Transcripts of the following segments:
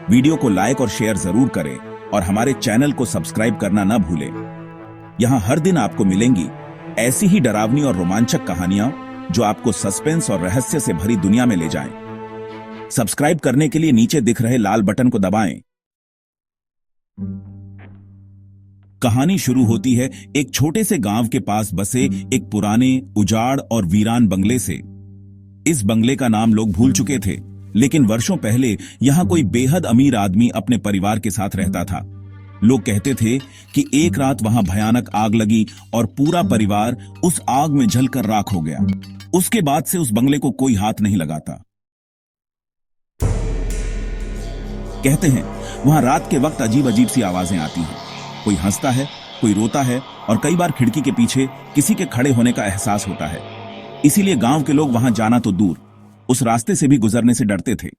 Video को like और share जरूर करें और हमारे चैनल को सब्सक्राइब करना ना भूलें। यहाँ हर दिन आपको मिलेंगी ऐसी ही डरावनी और रोमांचक कहानियां जो आपको सस्पेंस और रहस्य से भरी दुनिया में ले जाएं। सब्सक्राइब करने के लिए नीचे दिख रहे लाल बटन को दबाएं। कहानी शुरू होती है एक छोटे से गांव के पास बसे एक पुराने, उजाड़ और वीरान बंगले से। इस बंगले का नाम लोग भूल चुके थे, लेकिन वर्षों पहले यहां कोई बेहद अमीर आदमी अपने परिवार के साथ रहता था। लोग कहते थे कि एक रात वहां भयानक आग लगी और पूरा परिवार उस आग में जलकर राख हो गया। उसके बाद से उस बंगले को कोई हाथ नहीं लगाता। कहते हैं वहां रात के वक्त अजीब अजीब सी आवाजें आती हैं। कोई हंसता है, कोई रोता है और कई बार खिड़की के पीछे किसी के खड़े होने का एहसास होता है। इसीलिए गांव के लोग वहां जाना तो दूर, उस रास्ते से भी गुजरने से डरते थे।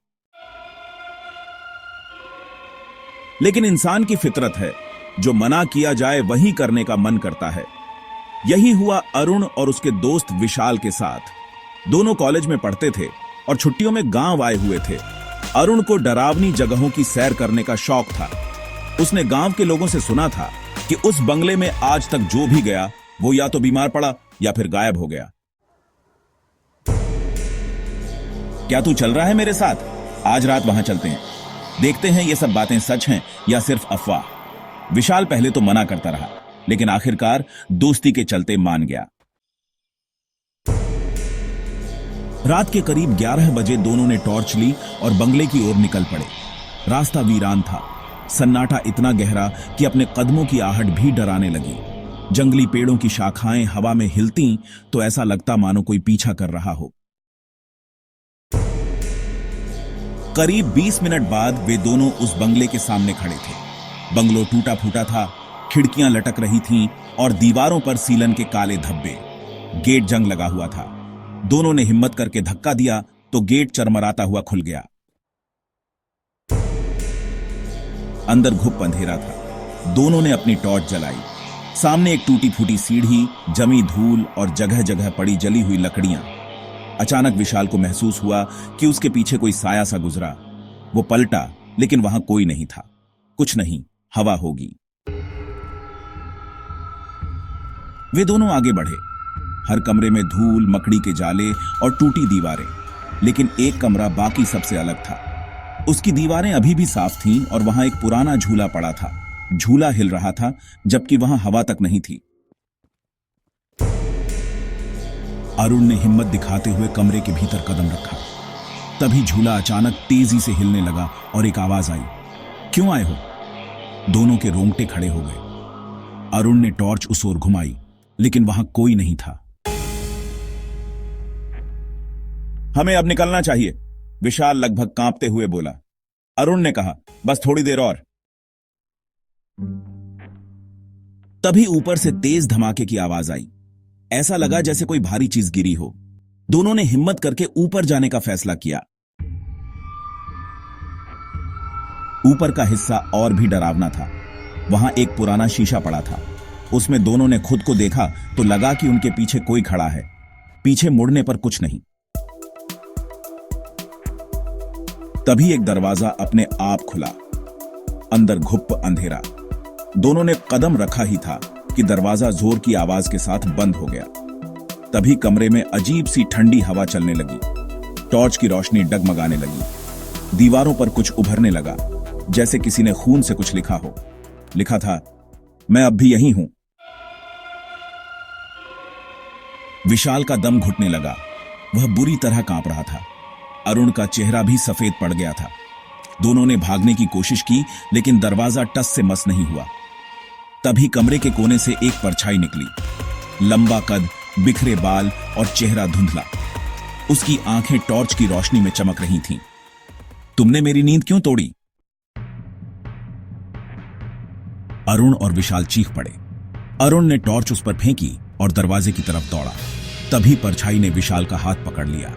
लेकिन इंसान की फितरत है, जो मना किया जाए वही करने का मन करता है। यही हुआ अरुण और उसके दोस्त विशाल के साथ। दोनों कॉलेज में पढ़ते थे और छुट्टियों में गांव आए हुए थे। अरुण को डरावनी जगहों की सैर करने का शौक था। उसने गांव के लोगों से सुना था कि उस बंगले में आज तक जो भी गया वो या तो बीमार पड़ा या फिर गायब हो गया। क्या तू चल रहा है मेरे साथ? आज रात वहां चलते हैं, देखते हैं ये सब बातें सच हैं या सिर्फ अफवाह। विशाल पहले तो मना करता रहा, लेकिन आखिरकार दोस्ती के चलते मान गया। रात के करीब 11 बजे दोनों ने टॉर्च ली और बंगले की ओर निकल पड़े। रास्ता वीरान था, सन्नाटा इतना गहरा कि अपने कदमों की आहट भी डराने लगी। जंगली पेड़ों की शाखाएं हवा में हिलती तो ऐसा लगता मानो कोई पीछा कर रहा हो। करीब 20 मिनट बाद वे दोनों उस बंगले के सामने खड़े थे। बंगलो टूटा फूटा था, खिड़कियां लटक रही थीं और दीवारों पर सीलन के काले धब्बे। गेट जंग लगा हुआ था। दोनों ने हिम्मत करके धक्का दिया तो गेट चरमराता हुआ खुल गया। अंदर घुप अंधेरा था। दोनों ने अपनी टॉर्च जलाई। सामने एक टूटी फूटी सीढ़ी, जमी धूल और जगह जगह पड़ी जली हुई लकड़ियां। अचानक विशाल को महसूस हुआ कि उसके पीछे कोई साया सा गुजरा। वो पलटा, लेकिन वहां कोई नहीं था। कुछ नहीं, हवा होगी। वे दोनों आगे बढ़े। हर कमरे में धूल, मकड़ी के जाले और टूटी दीवारें, लेकिन एक कमरा बाकी सबसे अलग था। उसकी दीवारें अभी भी साफ थीं और वहां एक पुराना झूला पड़ा था। झूला हिल रहा था, जबकि वहां हवा तक नहीं थी। अरुण ने हिम्मत दिखाते हुए कमरे के भीतर कदम रखा। तभी झूला अचानक तेजी से हिलने लगा और एक आवाज आई, क्यों आए हो? दोनों के रोंगटे खड़े हो गए। अरुण ने टॉर्च उस ओर घुमाई, लेकिन वहां कोई नहीं था। हमें अब निकलना चाहिए, विशाल लगभग कांपते हुए बोला। अरुण ने कहा, बस थोड़ी देर और। तभी ऊपर से तेज धमाके की आवाज आई। ऐसा लगा जैसे कोई भारी चीज गिरी हो। दोनों ने हिम्मत करके ऊपर जाने का फैसला किया। ऊपर का हिस्सा और भी डरावना था। वहां एक पुराना शीशा पड़ा था। उसमें दोनों ने खुद को देखा तो लगा कि उनके पीछे कोई खड़ा है। पीछे मुड़ने पर कुछ नहीं। तभी एक दरवाजा अपने आप खुला। अंदर घुप अंधेरा। दोनों ने कदम रखा ही था कि दरवाजा जोर की आवाज के साथ बंद हो गया। तभी कमरे में अजीब सी ठंडी हवा चलने लगी। टॉर्च की रोशनी डगमगाने लगी। दीवारों पर कुछ उभरने लगा, जैसे किसी ने खून से कुछ लिखा हो। लिखा था, मैं अब भी यहीं हूं। विशाल का दम घुटने लगा। वह बुरी तरह कांप रहा था। अरुण का चेहरा भी सफेद पड़ गया था। दोनों ने भागने की कोशिश की, लेकिन दरवाजा टस से मस नहीं हुआ। तभी कमरे के कोने से एक परछाई निकली। लंबा कद, बिखरे बाल और चेहरा धुंधला। उसकी आंखें टॉर्च की रोशनी में चमक रही थीं। तुमने मेरी नींद क्यों तोड़ी? अरुण और विशाल चीख पड़े। अरुण ने टॉर्च उस पर फेंकी और दरवाजे की तरफ दौड़ा। तभी परछाई ने विशाल का हाथ पकड़ लिया।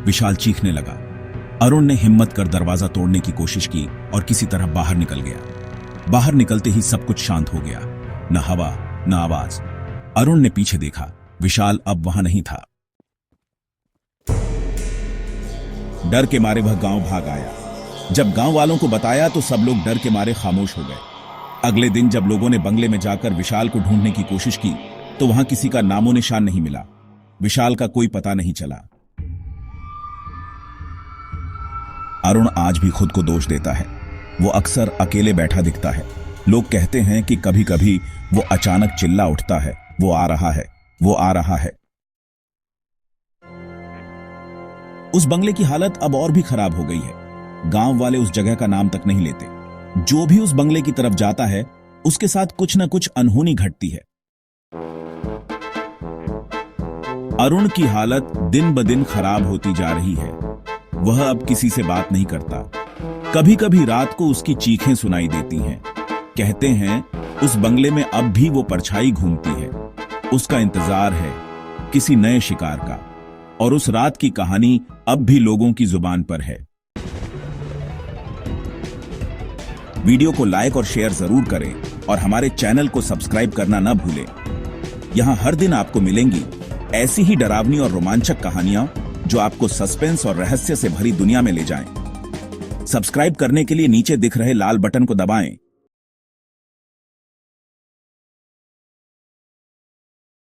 विशाल चीखने लगा। अरुण ने हिम्मत कर दरवाजा तोड़ने की कोशिश की और किसी तरह बाहर निकल गया। बाहर निकलते ही सब कुछ शांत हो गया। न हवा, न आवाज। अरुण ने पीछे देखा। विशाल अब वहां नहीं था। डर के मारे वह गांव भाग आया। जब गांव वालों को बताया तो सब लोग डर के मारे खामोश हो गए। अगले दिन जब लोगों ने बंगले में जाकर विशाल को ढूंढने की कोशिश की तो वहां किसी का नामो निशान नहीं मिला। विशाल का कोई पता नहीं चला। अरुण आज भी खुद को दोष देता है। वो अक्सर अकेले बैठा दिखता है। लोग कहते हैं कि कभी कभी वो अचानक चिल्ला उठता है, वो आ रहा है, वो आ रहा है। उस बंगले की हालत अब और भी खराब हो गई है। गांव वाले उस जगह का नाम तक नहीं लेते। जो भी उस बंगले की तरफ जाता है उसके साथ कुछ न कुछ अनहोनी घटती है। अरुण की हालत दिन ब दिन खराब होती जा रही है। वह अब किसी से बात नहीं करता। कभी कभी रात को उसकी चीखें सुनाई देती हैं। कहते हैं उस बंगले में अब भी वो परछाई घूमती है। उसका इंतजार है किसी नए शिकार का, और उस रात की कहानी अब भी लोगों की जुबान पर है। वीडियो को लाइक और शेयर जरूर करें और हमारे चैनल को सब्सक्राइब करना न भूलें। यहां हर दिन आपको मिलेंगी ऐसी ही डरावनी और रोमांचक कहानियां जो आपको सस्पेंस और रहस्य से भरी दुनिया में ले जाएं। सब्सक्राइब करने के लिए नीचे दिख रहे लाल बटन को दबाएं